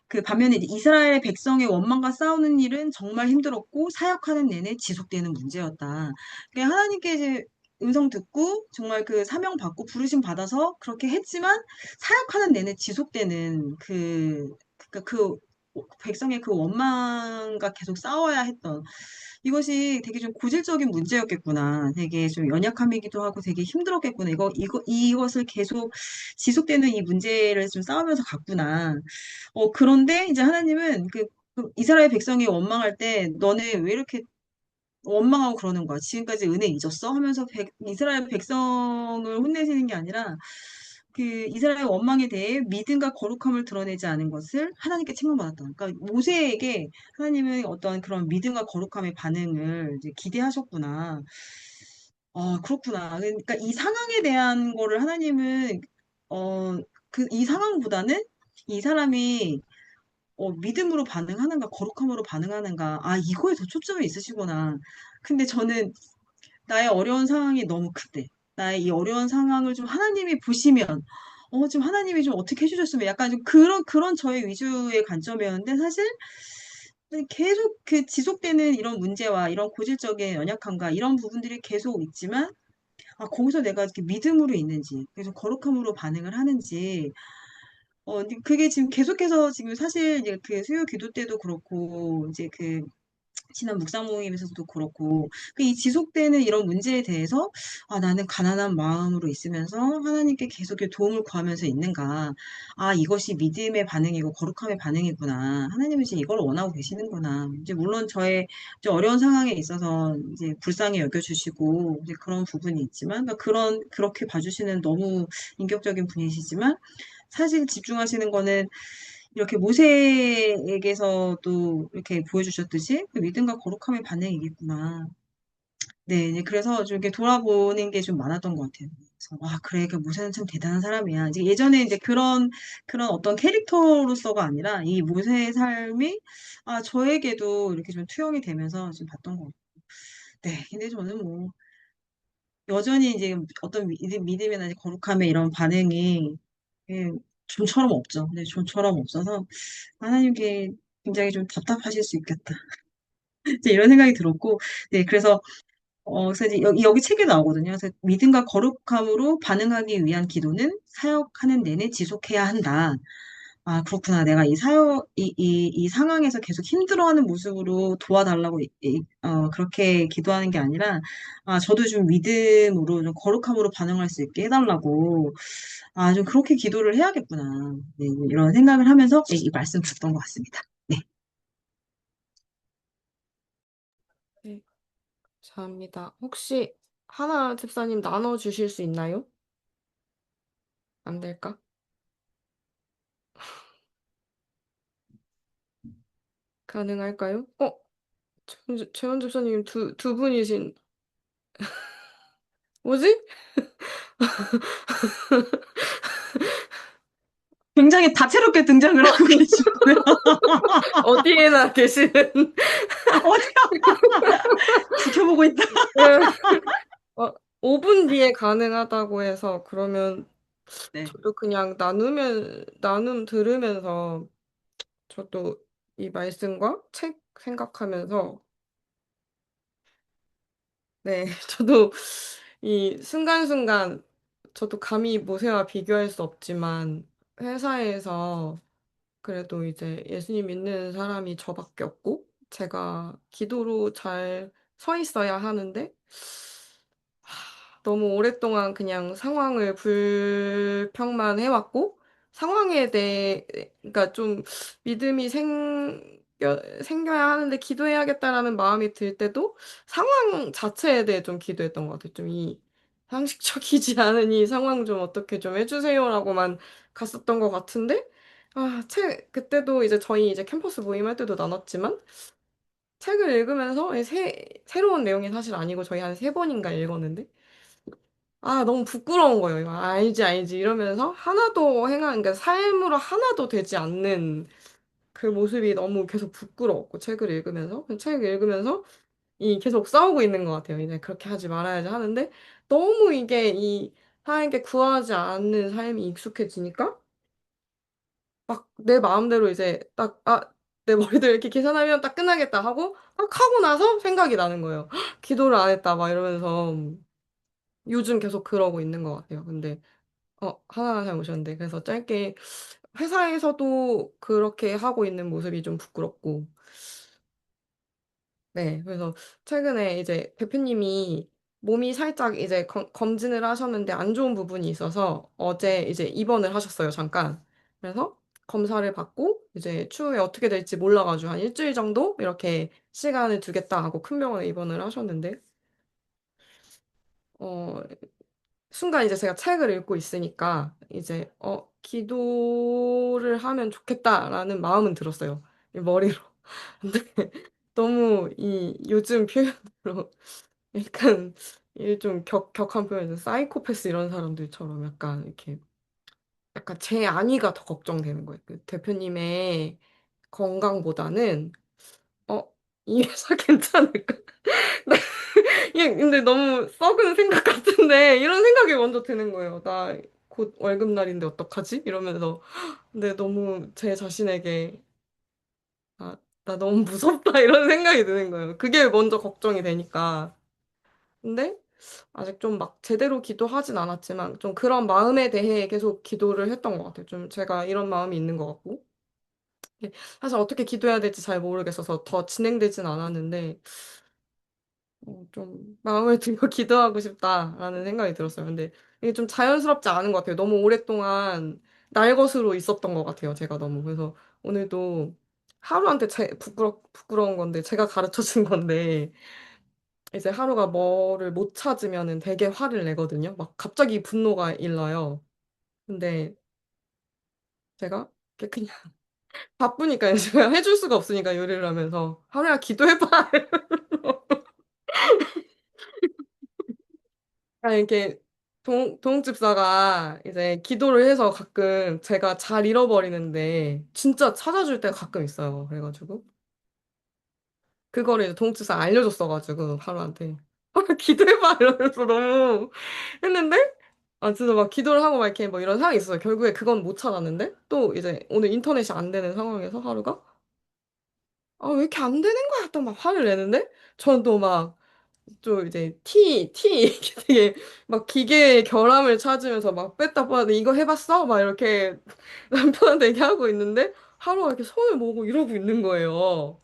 Speaker 2: 그 반면에 이제 이스라엘 백성의 원망과 싸우는 일은 정말 힘들었고 사역하는 내내 지속되는 문제였다. 그러니까 하나님께 이제 음성 듣고 정말 그 사명 받고 부르심 받아서 그렇게 했지만 사역하는 내내 지속되는 그러니까 그 백성의 그 원망과 계속 싸워야 했던 이것이 되게 좀 고질적인 문제였겠구나. 되게 좀 연약함이기도 하고 되게 힘들었겠구나. 이것을 계속 지속되는 이 문제를 좀 싸우면서 갔구나. 그런데 이제 하나님은 그 이스라엘 백성이 원망할 때 너네 왜 이렇게 원망하고 그러는 거야. 지금까지 은혜 잊었어? 하면서 이스라엘 백성을 혼내시는 게 아니라 그 이스라엘 원망에 대해 믿음과 거룩함을 드러내지 않은 것을 하나님께 책망받았다. 그러니까 모세에게 하나님은 어떤 그런 믿음과 거룩함의 반응을 이제 기대하셨구나. 그렇구나. 그러니까 이 상황에 대한 거를 하나님은 이 상황보다는 이 사람이 믿음으로 반응하는가, 거룩함으로 반응하는가, 이거에 더 초점이 있으시구나. 근데 저는 나의 어려운 상황이 너무 크대. 나의 이 어려운 상황을 좀 하나님이 보시면, 좀 하나님이 좀 어떻게 해주셨으면 약간 좀 그런 저의 위주의 관점이었는데, 사실 계속 지속되는 이런 문제와 이런 고질적인 연약함과 이런 부분들이 계속 있지만, 거기서 내가 이렇게 믿음으로 있는지, 그래서 거룩함으로 반응을 하는지, 근데 그게 지금 계속해서 지금 사실 이제 그 수요 기도 때도 그렇고, 이제 지난 묵상 모임에서도 그렇고, 이 지속되는 이런 문제에 대해서, 나는 가난한 마음으로 있으면서 하나님께 계속 이렇게 도움을 구하면서 있는가. 이것이 믿음의 반응이고 거룩함의 반응이구나. 하나님은 이제 이걸 원하고 계시는구나. 이제 물론 저의 이제 어려운 상황에 있어서 이제 불쌍히 여겨주시고, 이제 그런 부분이 있지만, 그렇게 봐주시는 너무 인격적인 분이시지만, 사실 집중하시는 거는 이렇게 모세에게서도 이렇게 보여주셨듯이 그 믿음과 거룩함의 반응이겠구나. 네, 이제 그래서 좀 이렇게 돌아보는 게 좀 많았던 것 같아요. 그래서, 그래, 그 모세는 참 대단한 사람이야. 이제 예전에 이제 그런 어떤 캐릭터로서가 아니라 이 모세의 삶이, 저에게도 이렇게 좀 투영이 되면서 좀 봤던 것 같아요. 네, 근데 저는 뭐, 여전히 이제 어떤 믿음이나 이제 거룩함의 이런 반응이, 예, 좀처럼 없죠. 근데 좀처럼 없어서, 하나님께 굉장히 좀 답답하실 수 있겠다. 이제 이런 생각이 들었고, 네, 그래서 이제 여기 책에 나오거든요. 그래서 믿음과 거룩함으로 반응하기 위한 기도는 사역하는 내내 지속해야 한다. 그렇구나. 내가 이 상황에서 계속 힘들어하는 모습으로 도와달라고, 그렇게 기도하는 게 아니라, 저도 좀 믿음으로, 좀 거룩함으로 반응할 수 있게 해달라고, 좀 그렇게 기도를 해야겠구나. 네, 이런 생각을 하면서 이 말씀 듣던 것 같습니다. 네.
Speaker 1: 네, 감사합니다. 혹시 하나 집사님 나눠주실 수 있나요? 안 될까? 가능할까요? 재원 집사님 두 분이신, 뭐지?
Speaker 2: 굉장히 다채롭게 등장을 하고 계시고요.
Speaker 1: 어디에나 계시는,
Speaker 2: 어디야? 지켜보고 있다.
Speaker 1: 5분 뒤에 가능하다고 해서, 그러면
Speaker 2: 네.
Speaker 1: 저도 그냥 나눔 들으면서, 저도 이 말씀과 책 생각하면서, 네, 저도 이 순간순간, 저도 감히 모세와 비교할 수 없지만, 회사에서 그래도 이제 예수님 믿는 사람이 저밖에 없고, 제가 기도로 잘 서 있어야 하는데, 너무 오랫동안 그냥 상황을 불평만 해왔고, 상황에 대해, 그러니까 좀 믿음이 생겨야 하는데 기도해야겠다라는 마음이 들 때도 상황 자체에 대해 좀 기도했던 것 같아요. 좀 이 상식적이지 않은 이 상황 좀 어떻게 좀 해주세요라고만 갔었던 것 같은데, 그때도 이제 저희 이제 캠퍼스 모임할 때도 나눴지만, 책을 읽으면서 새로운 내용이 사실 아니고 저희 한 세 번인가 읽었는데, 너무 부끄러운 거예요. 이거 알지, 알지. 이러면서 그러니까 삶으로 하나도 되지 않는 그 모습이 너무 계속 부끄러웠고, 책 읽으면서 계속 싸우고 있는 것 같아요. 이제 그렇게 하지 말아야지 하는데, 너무 하나님께 구하지 않는 삶이 익숙해지니까, 막 내 마음대로 이제 내 머리대로 이렇게 계산하면 딱 끝나겠다 딱 하고 나서 생각이 나는 거예요. 기도를 안 했다, 막 이러면서. 요즘 계속 그러고 있는 것 같아요. 근데 하나 잘 오셨는데. 그래서 짧게 회사에서도 그렇게 하고 있는 모습이 좀 부끄럽고. 네. 그래서 최근에 이제 대표님이 몸이 살짝 이제 검진을 하셨는데 안 좋은 부분이 있어서 어제 이제 입원을 하셨어요, 잠깐. 그래서 검사를 받고 이제 추후에 어떻게 될지 몰라가지고 한 일주일 정도 이렇게 시간을 두겠다 하고 큰 병원에 입원을 하셨는데, 어, 순간 이제 제가 책을 읽고 있으니까 이제 기도를 하면 좋겠다라는 마음은 들었어요. 이 머리로. 근데 너무 이 요즘 표현으로 약간 좀 격한 표현에서 사이코패스 이런 사람들처럼 약간 이렇게 약간 제 안위가 더 걱정되는 거예요. 그 대표님의 건강보다는 어, 이 회사 괜찮을까? 근데 너무 썩은 생각 같은데 이런 생각이 먼저 드는 거예요. 나 곧 월급날인데 어떡하지? 이러면서. 근데 너무 제 자신에게 나 너무 무섭다 이런 생각이 드는 거예요. 그게 먼저 걱정이 되니까. 근데 아직 좀 막 제대로 기도하진 않았지만 좀 그런 마음에 대해 계속 기도를 했던 것 같아요. 좀 제가 이런 마음이 있는 것 같고. 사실 어떻게 기도해야 될지 잘 모르겠어서 더 진행되진 않았는데 좀 마음을 들여 기도하고 싶다라는 생각이 들었어요. 근데 이게 좀 자연스럽지 않은 것 같아요. 너무 오랫동안 날 것으로 있었던 것 같아요. 제가 너무. 그래서 오늘도 하루한테 부끄러운 건데 제가 가르쳐 준 건데 이제 하루가 뭐를 못 찾으면은 되게 화를 내거든요. 막 갑자기 분노가 일러요. 근데 제가 그냥 바쁘니까 제가 해줄 수가 없으니까 요리를 하면서 하루야 기도해봐. 이렇게 동집사가 이제 기도를 해서 가끔 제가 잘 잃어버리는데 진짜 찾아줄 때가 가끔 있어요. 그래가지고 그거를 이제 동집사가 알려줬어가지고 하루한테 기도해봐 이러면서 너무 했는데 진짜 막 기도를 하고 막 이렇게 뭐 이런 상황이 있어요. 결국에 그건 못 찾았는데 또 이제 오늘 인터넷이 안 되는 상황에서 하루가 왜 이렇게 안 되는 거야? 또 막 화를 내는데 전 또 막 좀 이제 이렇게 되게 막 기계의 결함을 찾으면서 막 뺐다 뺐다 이거 해봤어? 막 이렇게 남편한테 얘기하고 있는데 하루가 이렇게 손을 모으고 이러고 있는 거예요.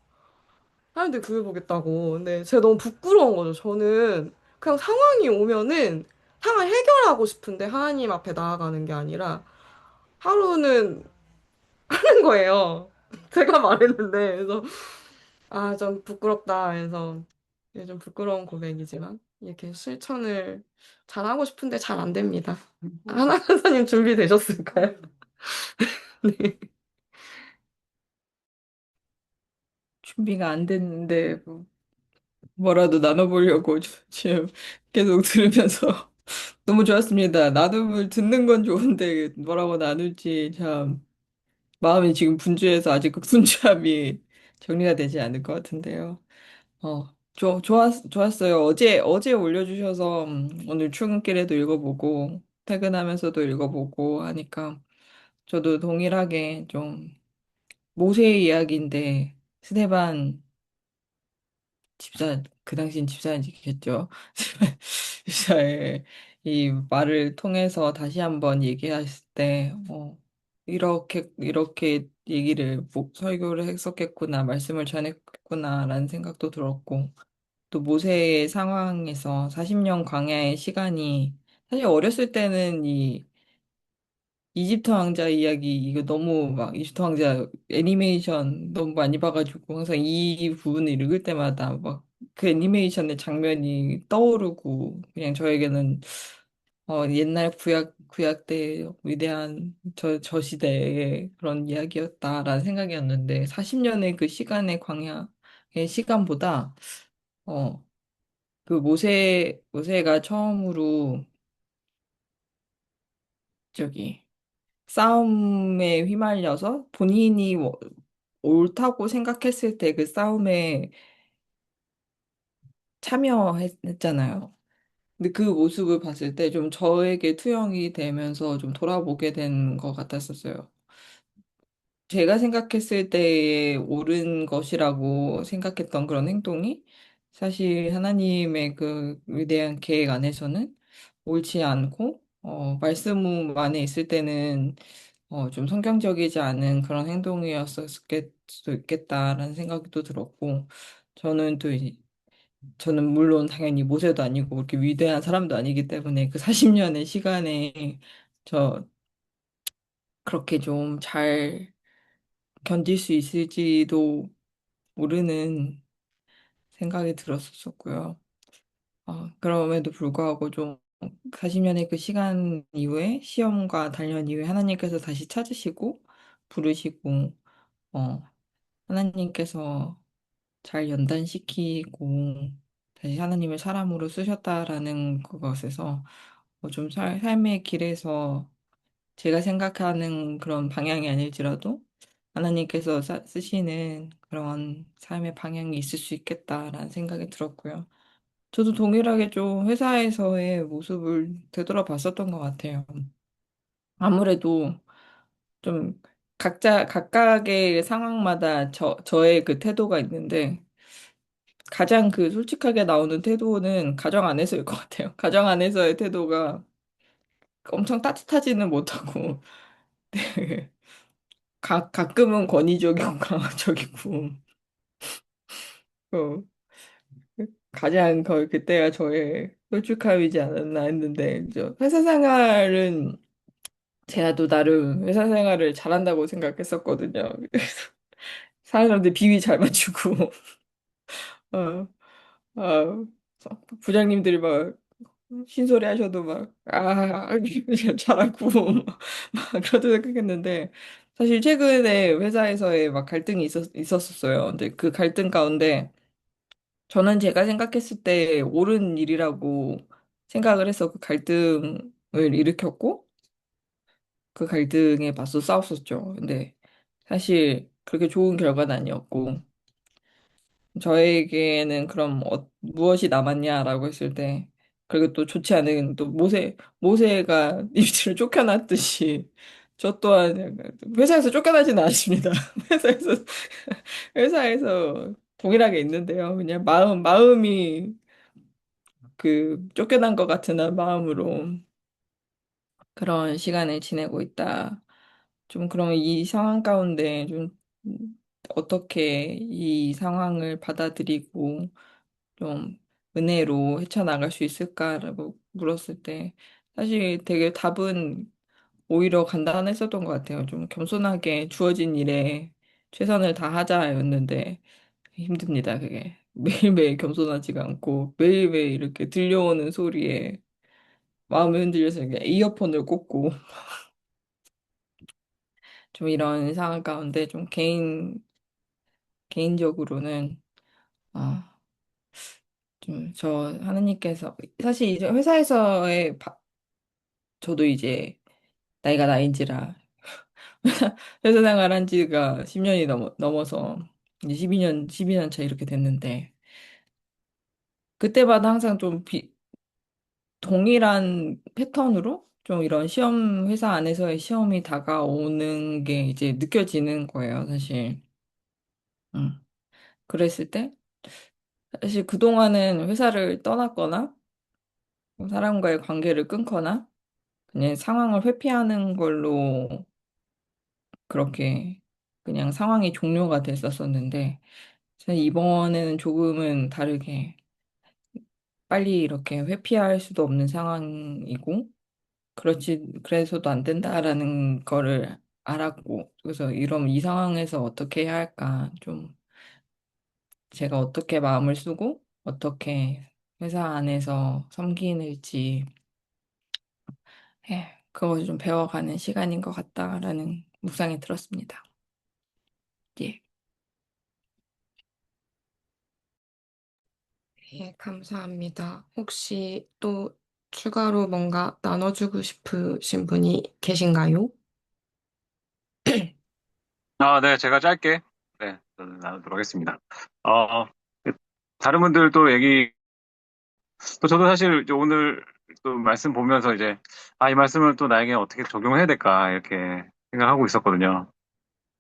Speaker 1: 사람들이 그걸 보겠다고. 근데 제가 너무 부끄러운 거죠. 저는 그냥 상황이 오면은 상황을 해결하고 싶은데 하나님 앞에 나아가는 게 아니라 하루는 하는 거예요. 제가 말했는데. 그래서 좀 부끄럽다. 그래서 이게 좀 부끄러운 고백이지만 이렇게 실천을 잘하고 싶은데 잘 안 됩니다. 하나 선생님 준비되셨을까요? 네.
Speaker 4: 준비가 안 됐는데 뭐라도 나눠보려고 지금 계속 들으면서 너무 좋았습니다. 나눔을 듣는 건 좋은데 뭐라고 나눌지 참 마음이 지금 분주해서 아직 그 분주함이 정리가 되지 않을 것 같은데요. 좋았어요. 어제 올려주셔서 오늘 출근길에도 읽어보고 퇴근하면서도 읽어보고 하니까 저도 동일하게 좀 모세의 이야기인데 스테반 그 당시엔 집사님이겠죠. 집사의 이 말을 통해서 다시 한번 얘기했을 때, 이렇게 설교를 했었겠구나, 말씀을 전했구나라는 생각도 들었고, 또 모세의 상황에서 40년 광야의 시간이, 사실 어렸을 때는 이집트 왕자 이야기 이거 너무 막 이집트 왕자 애니메이션 너무 많이 봐가지고 항상 이 부분을 읽을 때마다 막 그 애니메이션의 장면이 떠오르고 그냥 저에게는 옛날 구약 때 위대한 저 시대의 그런 이야기였다라는 생각이었는데 40년의 그 시간의 광야의 시간보다 어 그 모세가 처음으로 저기 싸움에 휘말려서 본인이 옳다고 생각했을 때 그 싸움에 참여했잖아요. 근데 그 모습을 봤을 때 좀 저에게 투영이 되면서 좀 돌아보게 된 것 같았었어요. 제가 생각했을 때에 옳은 것이라고 생각했던 그런 행동이 사실 하나님의 그 위대한 계획 안에서는 옳지 않고, 말씀 안에 있을 때는 좀 성경적이지 않은 그런 행동이었을 수도 있겠다라는 생각이 또 들었고, 저는 또, 저는 물론 당연히 모세도 아니고 그렇게 위대한 사람도 아니기 때문에 그 40년의 시간에 저 그렇게 좀 잘 견딜 수 있을지도 모르는 생각이 들었었고요. 그럼에도 불구하고 좀 40년의 그 시간 이후에 시험과 단련 이후에 하나님께서 다시 찾으시고 부르시고 어, 하나님께서 잘 연단시키고 다시 하나님을 사람으로 쓰셨다라는 그것에서 좀 삶의 길에서 제가 생각하는 그런 방향이 아닐지라도 하나님께서 쓰시는 그런 삶의 방향이 있을 수 있겠다라는 생각이 들었고요. 저도 동일하게 좀 회사에서의 모습을 되돌아봤었던 것 같아요. 아무래도 좀 각각의 상황마다 저의 그 태도가 있는데, 가장 그 솔직하게 나오는 태도는 가정 안에서일 것 같아요. 가정 안에서의 태도가 엄청 따뜻하지는 못하고, 네. 가끔은 권위적이고 강압적이고, 어, 가장 그때가 저의 솔직함이지 않았나 했는데, 회사 생활은 제가 또 나름 회사 생활을 잘한다고 생각했었거든요. 그래서 사람들 비위 잘 맞추고, 어, 어, 부장님들이 막 쉰소리 하셔도 막, 잘하고, 막 그렇게 생각했는데, 사실 최근에 회사에서의 막 갈등이 있었었어요. 근데 그 갈등 가운데, 저는 제가 생각했을 때 옳은 일이라고 생각을 해서 그 갈등을 일으켰고, 그 갈등에 맞서 싸웠었죠. 근데 사실 그렇게 좋은 결과는 아니었고, 저에게는 그럼 무엇이 남았냐라고 했을 때, 그리고 또 좋지 않은 또 모세가 이집트를 쫓겨났듯이, 저 또한 회사에서 쫓겨나지는 않습니다. 회사에서, 회사에서 동일하게 있는데요. 그냥 마음이 그 쫓겨난 것 같은 마음으로 그런 시간을 지내고 있다. 좀 그럼 이 상황 가운데 좀 어떻게 이 상황을 받아들이고 좀 은혜로 헤쳐나갈 수 있을까라고 물었을 때 사실 되게 답은 오히려 간단했었던 것 같아요. 좀 겸손하게 주어진 일에 최선을 다하자였는데 힘듭니다, 그게. 매일매일 겸손하지가 않고 매일매일 이렇게 들려오는 소리에 마음이 흔들려서 그냥 이어폰을 꽂고 좀 이런 상황 가운데 좀 개인적으로는 아, 좀 저 하느님께서 사실 이제 회사에서의 저도 이제 나이가 나인지라 회사 생활한 지가 10년이 넘어서 이제 12년 차 이렇게 됐는데 그때마다 항상 좀 동일한 패턴으로 좀 이런 회사 안에서의 시험이 다가오는 게 이제 느껴지는 거예요, 사실. 음. 그랬을 때 사실 그동안은 회사를 떠났거나 사람과의 관계를 끊거나 그냥 상황을 회피하는 걸로 그렇게 그냥 상황이 종료가 됐었었는데 사실 이번에는 조금은 다르게 빨리 이렇게 회피할 수도 없는 상황이고 그래서도 안 된다라는 거를 알았고 그래서 이러면 이 상황에서 어떻게 해야 할까 좀 제가 어떻게 마음을 쓰고 어떻게 회사 안에서 섬기는지 그걸 좀 배워가는 시간인 것 같다라는 묵상이 들었습니다. 예.
Speaker 1: 예, 감사합니다. 혹시 또 추가로 뭔가 나눠주고 싶으신 분이 계신가요?
Speaker 3: 네, 제가 짧게, 네, 저는 나누도록 하겠습니다. 어, 다른 분들도 또 저도 사실 이제 오늘 또 말씀 보면서 이제, 이 말씀을 또 나에게 어떻게 적용해야 될까, 이렇게 생각하고 있었거든요.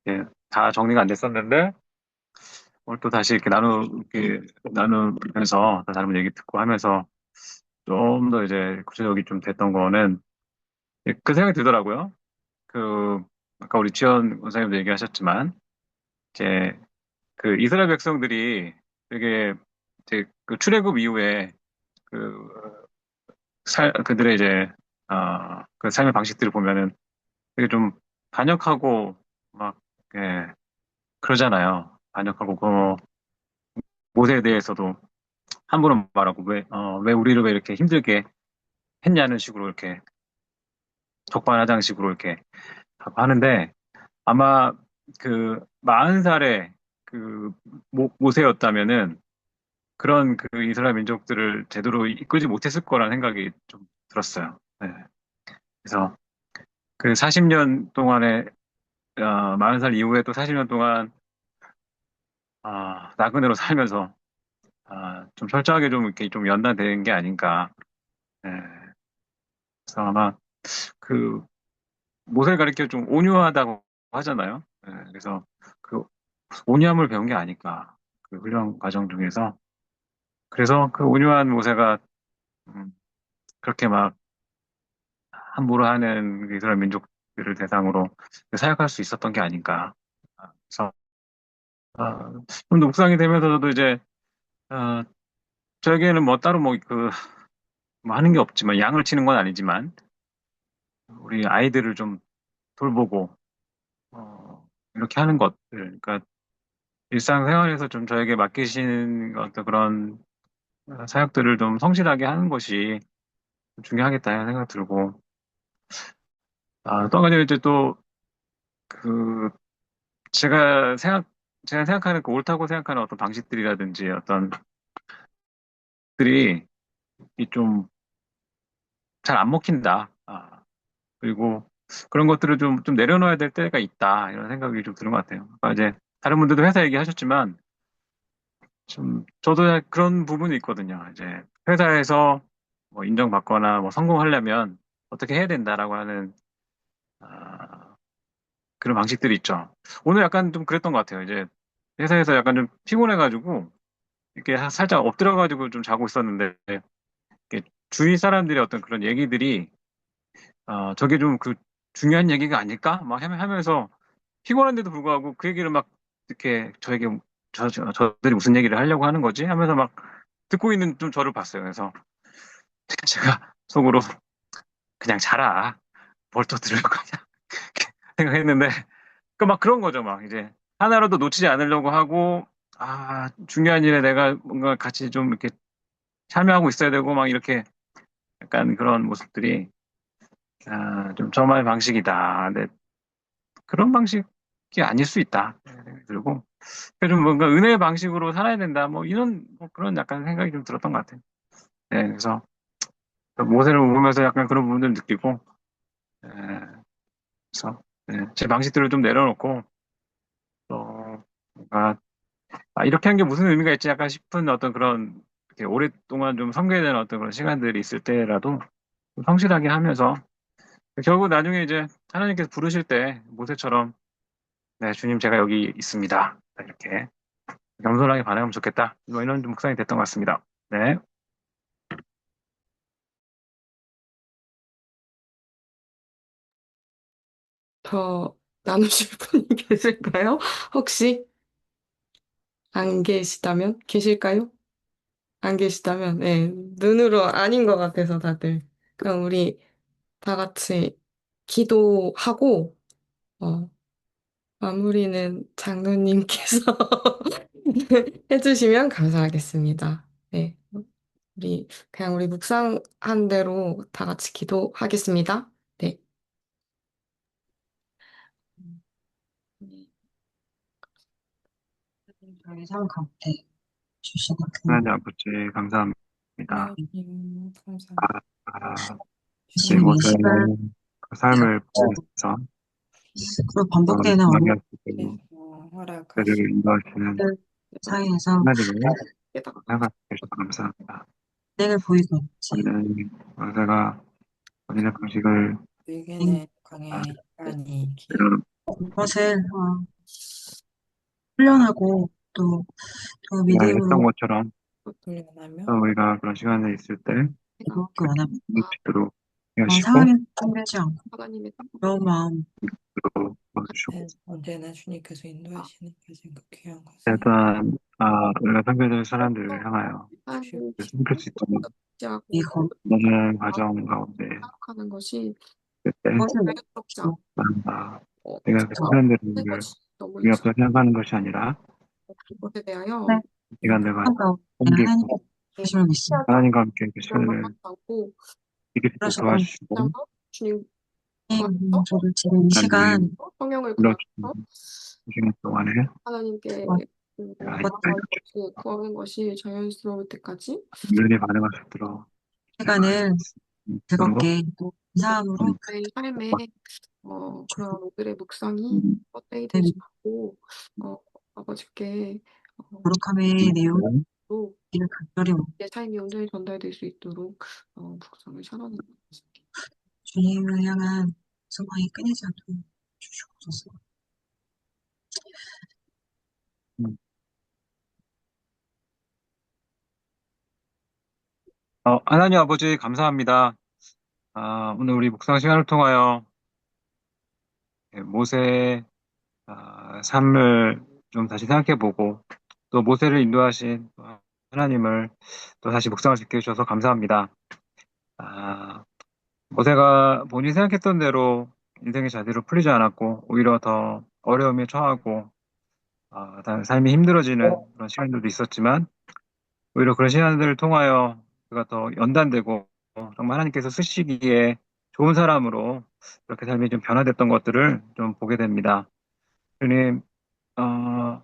Speaker 3: 예, 다 정리가 안 됐었는데, 오늘 또 다시 이렇게 나누면서, 다른 분 얘기 듣고 하면서, 좀 더 이제 구체적이 좀 됐던 거는, 그 생각이 들더라고요. 그, 아까 우리 지연 원장님도 얘기하셨지만, 이제, 그 이스라엘 백성들이 되게, 이제 그 출애굽 이후에, 그, 그들의 이제, 그 삶의 방식들을 보면은 되게 좀 반역하고, 막, 예, 그러잖아요. 반역하고, 모세에 대해서도 함부로 말하고, 왜 우리를 왜 이렇게 힘들게 했냐는 식으로 이렇게 적반하장식으로 이렇게 하는데, 아마 그 40살의 그 모세였다면은 그런 그 이스라엘 민족들을 제대로 이끌지 못했을 거라는 생각이 좀 들었어요. 네. 그래서 그 40년 동안에 40살 이후에 또 40년 동안 나그네로 살면서 좀 철저하게 좀 이렇게 좀 연단된 게 아닌가. 네. 그래서 아마 그 모세를 가리켜 좀 온유하다고 하잖아요. 네. 그래서 그 온유함을 배운 게 아닐까. 그 훈련 과정 중에서. 그래서 그 온유한 모세가 음, 그렇게 막 함부로 하는 그 이스라엘 민족들을 대상으로 사역할 수 있었던 게 아닌가. 그래서 좀 더 묵상이 되면서 저도 이제 어, 저에게는 뭐 따로 뭐 하는 게 없지만 양을 치는 건 아니지만 우리 아이들을 좀 돌보고 이렇게 하는 것들, 그러니까 일상생활에서 좀 저에게 맡기신 어떤 그런 사역들을 좀 성실하게 하는 것이 중요하겠다 하는 생각 들고 또 한 가지 이제 또 그 제가 생각하는 그 옳다고 생각하는 어떤 방식들이라든지 어떤 들이 좀 잘 안 먹힌다. 그리고 그런 것들을 좀 내려놓아야 될 때가 있다. 이런 생각이 좀 드는 것 같아요. 아까 이제 다른 분들도 회사 얘기하셨지만 저도 그런 부분이 있거든요. 이제 회사에서 뭐 인정받거나 뭐 성공하려면 어떻게 해야 된다라고 하는 아, 그런 방식들이 있죠. 오늘 약간 좀 그랬던 것 같아요. 이제 회사에서 약간 좀 피곤해가지고 이렇게 살짝 엎드려가지고 좀 자고 있었는데 이렇게 주위 사람들의 어떤 그런 얘기들이 저게 좀 그 중요한 얘기가 아닐까? 막 하면서 피곤한데도 불구하고 그 얘기를 막 이렇게 저에게 저들이 무슨 얘기를 하려고 하는 거지? 하면서 막 듣고 있는 좀 저를 봤어요. 그래서 제가 속으로 그냥 자라. 뭘 또 들을 거냐 생각했는데 그 막 그런 거죠. 막 이제 하나라도 놓치지 않으려고 하고 중요한 일에 내가 뭔가 같이 좀 이렇게 참여하고 있어야 되고 막 이렇게 약간 그런 모습들이 좀 저만의 방식이다. 근데 그런 방식이 아닐 수 있다. 그리고 좀 뭔가 은혜의 방식으로 살아야 된다. 뭐 이런 뭐 그런 약간 생각이 좀 들었던 것 같아요. 네, 그래서 모세를 보면서 약간 그런 부분들을 느끼고 네, 그래서 네, 제 방식들을 좀 내려놓고 또 뭔가 이렇게 한 게 무슨 의미가 있지 약간 싶은 어떤 그런 이렇게 오랫동안 좀 섬겨야 되는 어떤 그런 시간들이 있을 때라도 좀 성실하게 하면서 결국 나중에 이제 하나님께서 부르실 때 모세처럼 네, 주님 제가 여기 있습니다. 이렇게 겸손하게 반응하면 좋겠다. 뭐 이런 좀 묵상이 됐던 것 같습니다. 네.
Speaker 1: 더 나누실 분이 계실까요? 혹시 안 계시다면? 계실까요? 안 계시다면, 네, 눈으로 아닌 것 같아서 다들. 그럼 우리 다 같이 기도하고, 어, 마무리는 장로님께서 해주시면 감사하겠습니다. 네, 그냥 우리 묵상한 대로 다 같이 기도하겠습니다. 네.
Speaker 2: 저희 삶 가운데 주시는 그
Speaker 3: 하나님 아버지 감사합니다.
Speaker 4: 하나님,
Speaker 3: 아,
Speaker 4: 감사합니다.
Speaker 3: 아, 이
Speaker 2: 주시는 이
Speaker 3: 모세의
Speaker 2: 시간
Speaker 3: 그 삶을
Speaker 2: 가지고
Speaker 3: 보면서
Speaker 2: 그리고 반복되는 어려운
Speaker 3: 망했고
Speaker 4: 그래서
Speaker 3: 그들을
Speaker 4: 허락하시고
Speaker 3: 인도하시는
Speaker 2: 들 사이에서
Speaker 3: 하나님을
Speaker 1: 깨닫고
Speaker 3: 생각해 주셔서 감사합니다.
Speaker 2: 은행을 보이고 있지.
Speaker 3: 우리는 모세가 본인의 방식을
Speaker 4: 우리에게는 광야의 시간이 길
Speaker 2: 그것을 훈련하고 또
Speaker 3: 했던
Speaker 2: 믿음으로
Speaker 3: 것처럼 또
Speaker 4: 훈련하며
Speaker 3: 우리가 그런 시간에 있을 때
Speaker 2: 이루었기 원합니다.
Speaker 3: 묵지도록
Speaker 2: 그런
Speaker 3: 하시고
Speaker 2: 상황에 힘들지 않고
Speaker 1: 하나님의
Speaker 2: 어려운 마음
Speaker 3: 또 도와주시고
Speaker 4: 언제나 주님께서 인도하시는 가장 그 귀한 것을
Speaker 3: 일단 우리가 섬겨줄 사람들을 향하여
Speaker 4: 주시옵.
Speaker 1: 삶을
Speaker 3: 섬길 수 있도록
Speaker 1: 지하고
Speaker 2: 이거
Speaker 3: 모든 과정 가운데
Speaker 1: 생각하는 것이
Speaker 3: 그때
Speaker 2: 그것을
Speaker 1: 자유롭지 않고
Speaker 3: 아,
Speaker 1: 어,
Speaker 3: 내가 그 사람들을
Speaker 1: 하는 것이 너무
Speaker 3: 위협적으로 생각하는 것이 아니라
Speaker 1: 그것에 대하여
Speaker 2: 네.
Speaker 3: 시간들과
Speaker 2: 한가운데 하나님의
Speaker 3: 섬기고
Speaker 2: 계심을 믿습니다.
Speaker 3: 하나님과 함께 그
Speaker 1: 그런 걸
Speaker 3: 시간을
Speaker 1: 하지 않고
Speaker 3: 이길 수 있도록
Speaker 2: 그러시고
Speaker 3: 도와주시고
Speaker 1: 그래서 주님 구하면서
Speaker 2: 저도 지금 이
Speaker 3: 하나님을
Speaker 2: 시간
Speaker 1: 성령을 구하면서
Speaker 3: 불러주시는 그 시간 동안에
Speaker 1: 하나님께
Speaker 3: 내가
Speaker 1: 구하는 것이 구하는 것이 자연스러울 때까지
Speaker 3: 은근히 반응할 수 있도록
Speaker 2: 시간을
Speaker 3: 으로
Speaker 2: 즐겁게 또 감사함으로
Speaker 1: 저희 삶에 그런 오늘의 묵상이 헛되이
Speaker 2: 내
Speaker 1: 되지 않고 아버지께
Speaker 2: 거룩함의 내용을
Speaker 1: 또
Speaker 2: 간절히
Speaker 1: 내 삶이 온전히 전달될 수 있도록 묵상을 잘하는 것 같습니다.
Speaker 2: 주님을 향한 소망이 끊이지 않도록 주시옵소서.
Speaker 3: 하나님 아버지 감사합니다. 오늘 우리 묵상 시간을 통하여 모세의 삶을 좀 다시 생각해보고 또 모세를 인도하신 하나님을 또 다시 묵상할 수 있게 해주셔서 감사합니다. 아, 모세가 본인이 생각했던 대로 인생의 자리로 풀리지 않았고 오히려 더 어려움에 처하고 삶이 힘들어지는 그런 시간들도 있었지만 오히려 그런 시간들을 통하여 그가 더 연단되고 정말 하나님께서 쓰시기에 좋은 사람으로 그렇게 삶이 좀 변화됐던 것들을 좀 보게 됩니다. 주님, 어,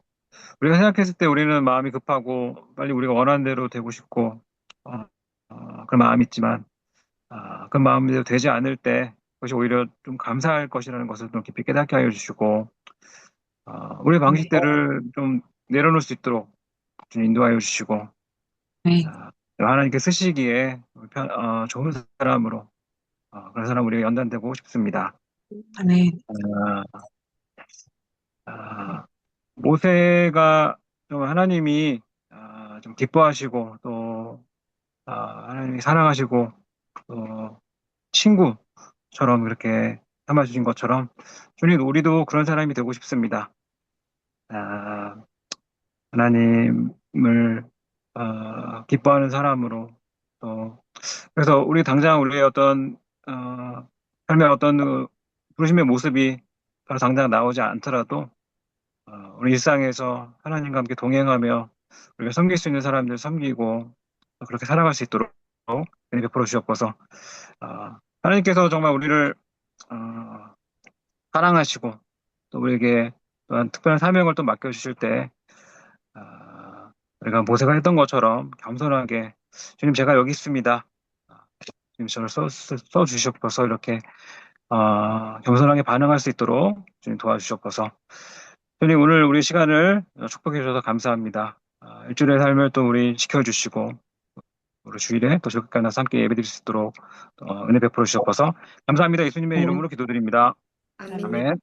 Speaker 3: 우리가 생각했을 때 우리는 마음이 급하고 빨리 우리가 원하는 대로 되고 싶고 그런 마음이 있지만 그 마음대로 되지 않을 때 그것이 오히려 좀 감사할 것이라는 것을 좀 깊이 깨닫게 하여 주시고 우리의 방식들을 좀 내려놓을 수 있도록 좀 인도하여 주시고
Speaker 2: 네,
Speaker 3: 하나님께 쓰시기에 좋은 사람으로 그런 사람 우리가 연단되고 싶습니다.
Speaker 2: 아멘.
Speaker 3: 아, 아, 모세가 좀 하나님이 좀 기뻐하시고 또 하나님이 사랑하시고 또 친구처럼 그렇게 삼아주신 것처럼 주님 우리도 그런 사람이 되고 싶습니다. 아, 하나님을 기뻐하는 사람으로 또 그래서 우리 당장 우리의 어떤 삶의 어떤 부르심의 모습이 바로 당장 나오지 않더라도
Speaker 5: 우리 일상에서 하나님과 함께 동행하며 우리가 섬길 수 있는 사람들 섬기고 그렇게 살아갈 수 있도록 은혜 베풀어 주셨고서 하나님께서 정말 우리를 어, 사랑하시고 또 우리에게 또한 특별한 사명을 또 맡겨주실 때 우리가 모세가 했던 것처럼 겸손하게 주님 제가 여기 있습니다. 주님 저를 써주셨고서 이렇게 겸손하게 반응할 수 있도록 주님 도와주셨고서 주님 오늘 우리 시간을 축복해 주셔서 감사합니다. 일주일의 삶을 또 우리 지켜주시고 우리 주일에 또 즐겁게 나서 함께 예배드릴 수 있도록 은혜 베풀어 주셨고서 감사합니다. 예수님의 이름으로 기도드립니다.
Speaker 1: 아멘.
Speaker 5: 아멘.